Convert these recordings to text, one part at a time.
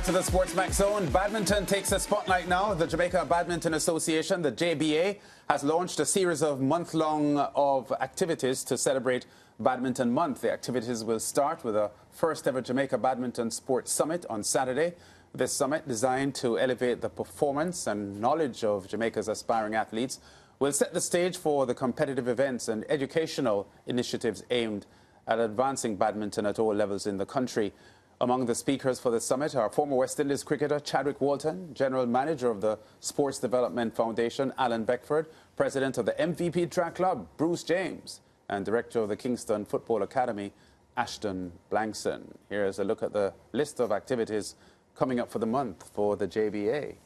to the SportsMax Zone. Badminton takes the spotlight now. The Jamaica Badminton Association, the JBA, has launched a series of month-long of activities to celebrate Badminton Month. The activities will start with a first-ever Jamaica Badminton Sports Summit on Saturday. This summit, designed to elevate the performance and knowledge of Jamaica's aspiring athletes, will set the stage for the competitive events and educational initiatives aimed at advancing badminton at all levels in the country. Among the speakers for the summit are former West Indies cricketer Chadwick Walton, General Manager of the Sports Development Foundation Alan Beckford, President of the MVP Track Club Bruce James, and Director of the Kingston Football Academy Ashton Blankson. Here's a look at the list of activities coming up for the month for the JBA.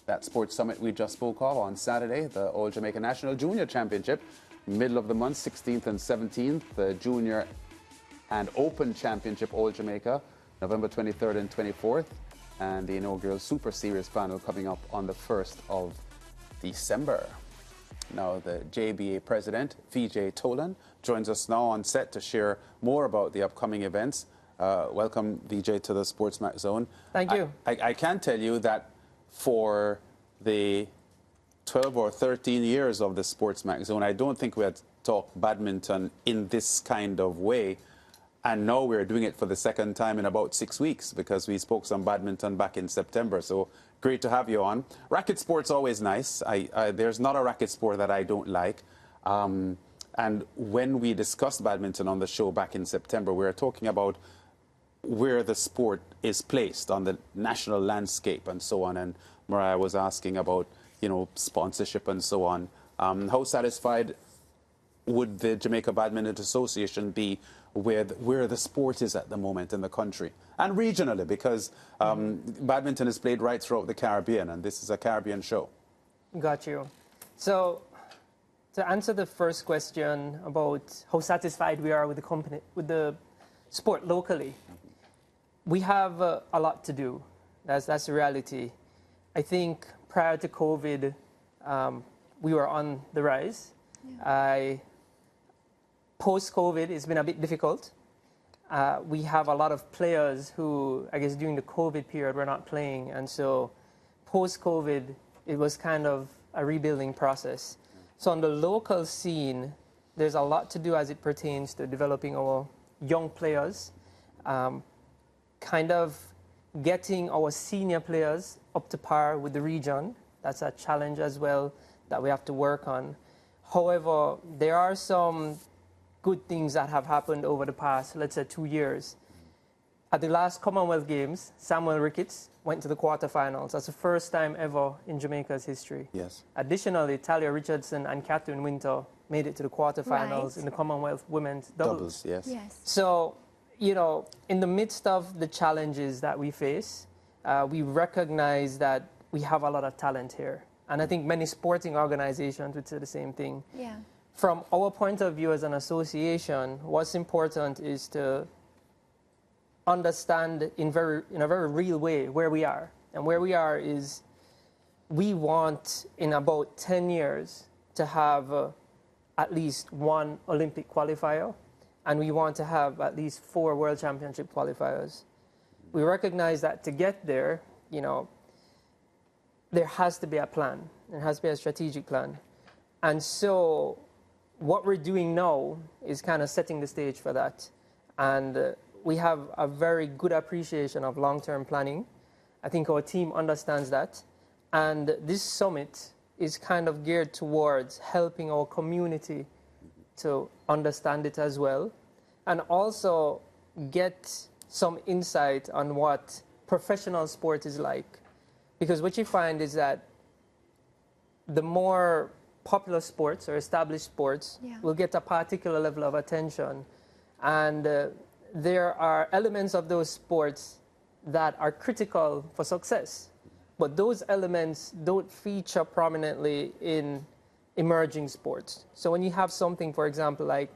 That sports summit we just spoke of on Saturday, the All Jamaica National Junior Championship, middle of the month, 16th and 17th, the Junior and Open Championship All Jamaica, November 23rd and 24th, and the inaugural Super Series final coming up on the 1st of December. Now, the JBA President, VJ Tolan, joins us now on set to share more about the upcoming events. Welcome, VJ, to the SportsMax Zone. Thank you. I can tell you that for the 12 or 13 years of the SportsMax Zone, I don't think we had talked badminton in this kind of way. And now we're doing it for the second time in about 6 weeks because we spoke some badminton back in September. So great to have you on. Racket sport's always nice. There's not a racket sport that I don't like. And when we discussed badminton on the show back in September, we were talking about where the sport is placed on the national landscape and so on. And Mariah was asking about, you know, sponsorship and so on. How satisfied would the Jamaica Badminton Association be with where the sport is at the moment in the country and regionally, because badminton is played right throughout the Caribbean, and this is a Caribbean show? Got you. So to answer the first question about how satisfied we are with the company, with the sport locally, we have a lot to do. That's the reality. I think prior to COVID, we were on the rise. Yeah. Post-COVID, it's been a bit difficult. We have a lot of players who, I guess, during the COVID period were not playing. And so post-COVID, it was kind of a rebuilding process. So on the local scene, there's a lot to do as it pertains to developing our young players, kind of getting our senior players up to par with the region. That's a challenge as well that we have to work on. However, there are some good things that have happened over the past, let's say, 2 years. At the last Commonwealth Games, Samuel Ricketts went to the quarterfinals. That's the first time ever in Jamaica's history. Yes. Additionally, Talia Richardson and Catherine Winter made it to the quarterfinals in the Commonwealth Women's Doubles. Yes. So, you know, in the midst of the challenges that we face, we recognize that we have a lot of talent here. And I think many sporting organizations would say the same thing. Yeah. From our point of view as an association, what's important is to understand in a very real way where we are. And where we are is we want, in about 10 years, to have at least one Olympic qualifier, and we want to have at least 4 World Championship qualifiers. We recognize that to get there, you know, there has to be a plan. There has to be a strategic plan. And so what we're doing now is kind of setting the stage for that. And we have a very good appreciation of long-term planning. I think our team understands that. And this summit is kind of geared towards helping our community to understand it as well, and also get some insight on what professional sport is like. Because what you find is that the more popular sports or established sports will get a particular level of attention. And there are elements of those sports that are critical for success. But those elements don't feature prominently in emerging sports. So when you have something, for example, like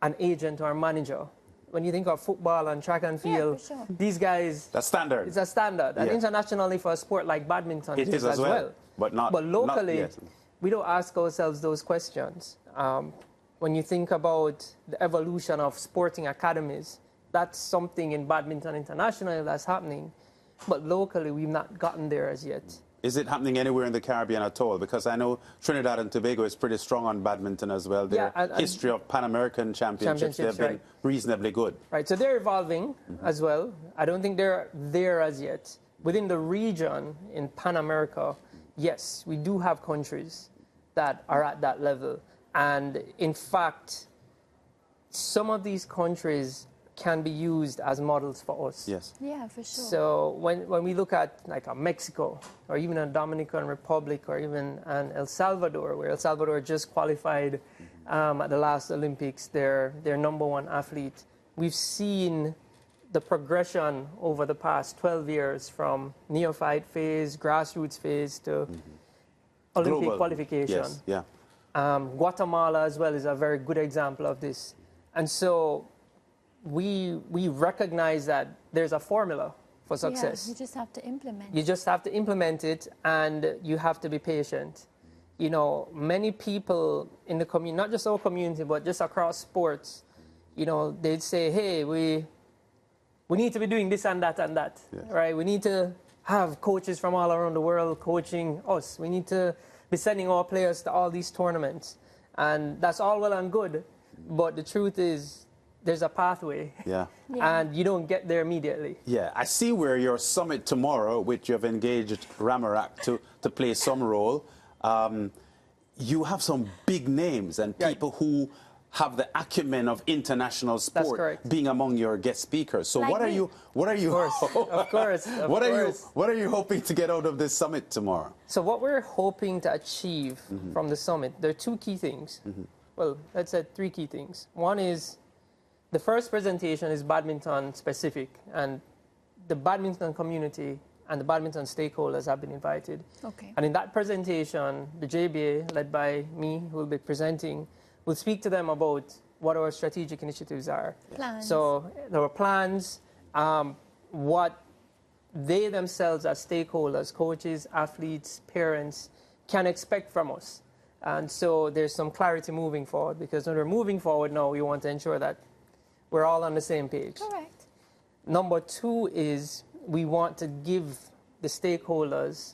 an agent or a manager, when you think of football and track and field, these guys... That's standard. It's a standard. And internationally for a sport like badminton, it is as well. But locally, we don't ask ourselves those questions. When you think about the evolution of sporting academies, that's something in badminton international that's happening, but locally we've not gotten there as yet. Is it happening anywhere in the Caribbean at all? Because I know Trinidad and Tobago is pretty strong on badminton as well. Their history of Pan American championships, they've been reasonably good. Right, so they're evolving as well. I don't think they're there as yet. Within the region in Pan America, yes, we do have countries that are at that level. And in fact, some of these countries can be used as models for us. Yes. Yeah, for sure. So when we look at like a Mexico or even a Dominican Republic or even an El Salvador, where El Salvador just qualified at the last Olympics, their #1 athlete, we've seen the progression over the past 12 years from neophyte phase, grassroots phase to Olympic Global qualification. Yes, yeah. Guatemala as well is a very good example of this. And so we recognize that there's a formula for success. Yeah, you just have to implement it. You just have to implement it, and you have to be patient. You know, many people in the community, not just our community, but just across sports, you know, they'd say, hey, we need to be doing this and that and that, yes. right? We need to have coaches from all around the world coaching us. We need to be sending our players to all these tournaments. And that's all well and good, but the truth is, there's a pathway, and you don't get there immediately. Yeah, I see where your summit tomorrow, which you've engaged Ramarak to play some role, you have some big names and people who have the acumen of international sport being among your guest speakers. So like what are you Of course. What are you hoping to get out of this summit tomorrow? So what we're hoping to achieve from the summit, there are two key things. Well, let's say three key things. One is, the first presentation is badminton specific, and the badminton community and the badminton stakeholders have been invited. Okay. And in that presentation, the JBA, led by me, who will be presenting, will speak to them about what our strategic initiatives are. Plans. So there are plans, what they themselves as stakeholders, coaches, athletes, parents, can expect from us. And so there's some clarity moving forward, because when we're moving forward now, we want to ensure that we're all on the same page. Correct. Number two is, we want to give the stakeholders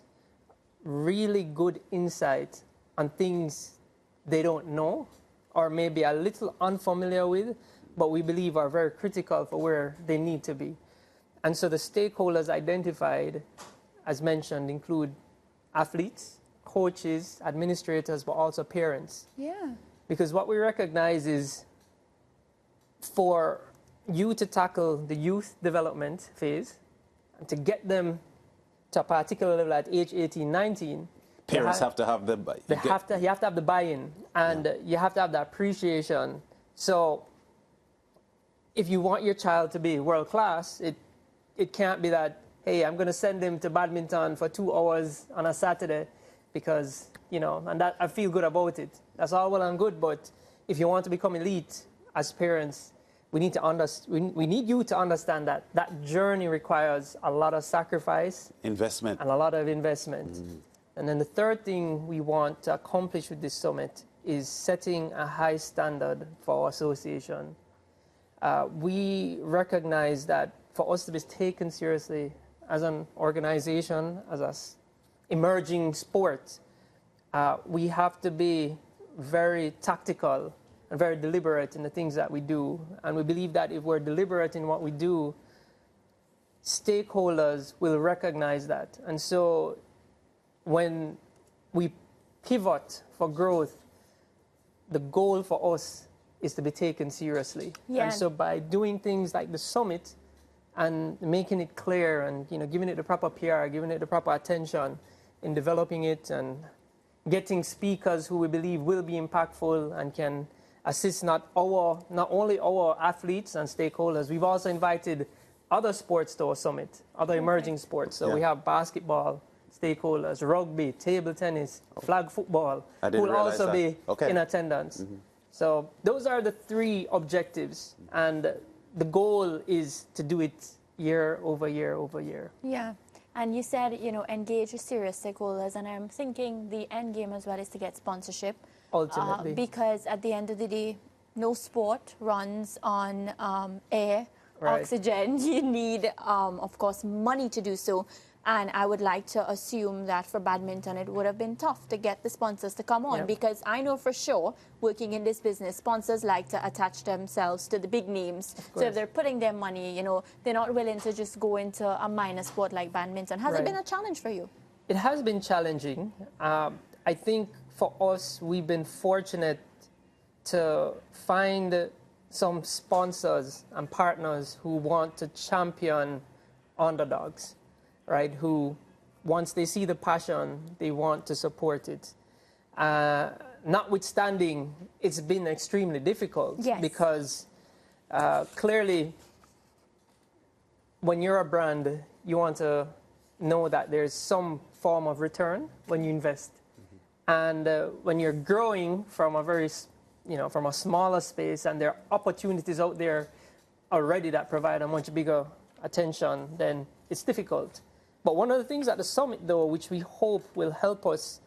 really good insight on things they don't know or maybe a little unfamiliar with, but we believe are very critical for where they need to be. And so the stakeholders identified, as mentioned, include athletes, coaches, administrators, but also parents. Yeah. Because what we recognize is, for you to tackle the youth development phase and to get them to a particular level at age 18, 19, parents have to have the... you have to have the buy-in, and you have to have the appreciation. So if you want your child to be world-class, it can't be that, hey, I'm going to send him to badminton for 2 hours on a Saturday because, you know, and that I feel good about it. That's all well and good, but if you want to become elite as parents, we need you to understand that that journey requires a lot of sacrifice, investment, and a lot of investment. And then the third thing we want to accomplish with this summit is setting a high standard for our association. We recognize that for us to be taken seriously as an organization, as an emerging sport, we have to be very tactical and very deliberate in the things that we do. And we believe that if we're deliberate in what we do, stakeholders will recognize that. And so when we pivot for growth, the goal for us is to be taken seriously. Yeah. And so by doing things like the summit and making it clear and, you know, giving it the proper PR, giving it the proper attention in developing it and getting speakers who we believe will be impactful and can assist not only our athletes and stakeholders, we've also invited other sports to our summit, other emerging sports. So we have basketball stakeholders, rugby, table tennis, flag football, who will also be in attendance. So those are the three objectives, and the goal is to do it year over year over year. Yeah. And you said, you know, engage with serious stakeholders, and I'm thinking the end game as well is to get sponsorship. Ultimately. Because at the end of the day, no sport runs on air Right. oxygen. You need, of course, money to do so. And I would like to assume that for badminton, it would have been tough to get the sponsors to come on, Yep. because I know for sure, working in this business, sponsors like to attach themselves to the big names. So if they're putting their money, you know, they're not willing to just go into a minor sport like badminton. Has it Right. been a challenge for you? It has been challenging. I think for us, we've been fortunate to find some sponsors and partners who want to champion underdogs, right? Who, once they see the passion, they want to support it. Notwithstanding, it's been extremely difficult. Yes. Because clearly, when you're a brand, you want to know that there's some form of return when you invest. And when you're growing from a very, from a smaller space, and there are opportunities out there already that provide a much bigger attention, then it's difficult. But one of the things at the summit, though, which we hope will help us,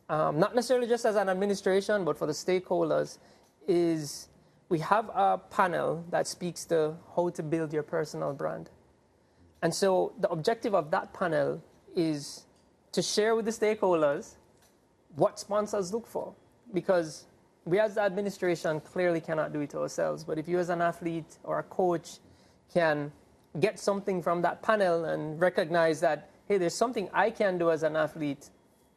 not necessarily just as an administration, but for the stakeholders, is we have a panel that speaks to how to build your personal brand. And so the objective of that panel is to share with the stakeholders what sponsors look for. Because we as the administration clearly cannot do it ourselves. But if you as an athlete or a coach can get something from that panel and recognize that, hey, there's something I can do as an athlete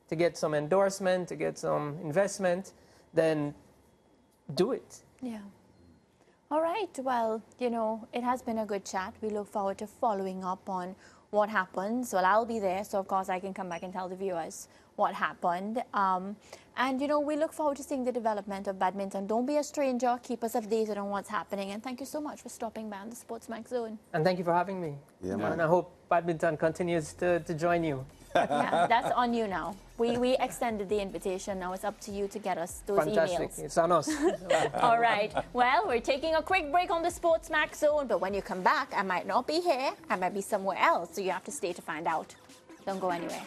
to get some endorsement, to get some investment, then do it. Yeah. All right. Well, it has been a good chat. We look forward to following up on what happens. Well, I'll be there, so of course I can come back and tell the viewers what happened. And, we look forward to seeing the development of badminton. Don't be a stranger. Keep us updated on what's happening. And thank you so much for stopping by on the SportsMax Zone. And thank you for having me. Yeah, man. And I hope badminton continues to join you. Yeah, that's on you now. We extended the invitation. Now it's up to you to get us those Fantastic. emails. It's on us. All right. Well, we're taking a quick break on the SportsMax Zone, but when you come back, I might not be here. I might be somewhere else, so you have to stay to find out. Don't go anywhere.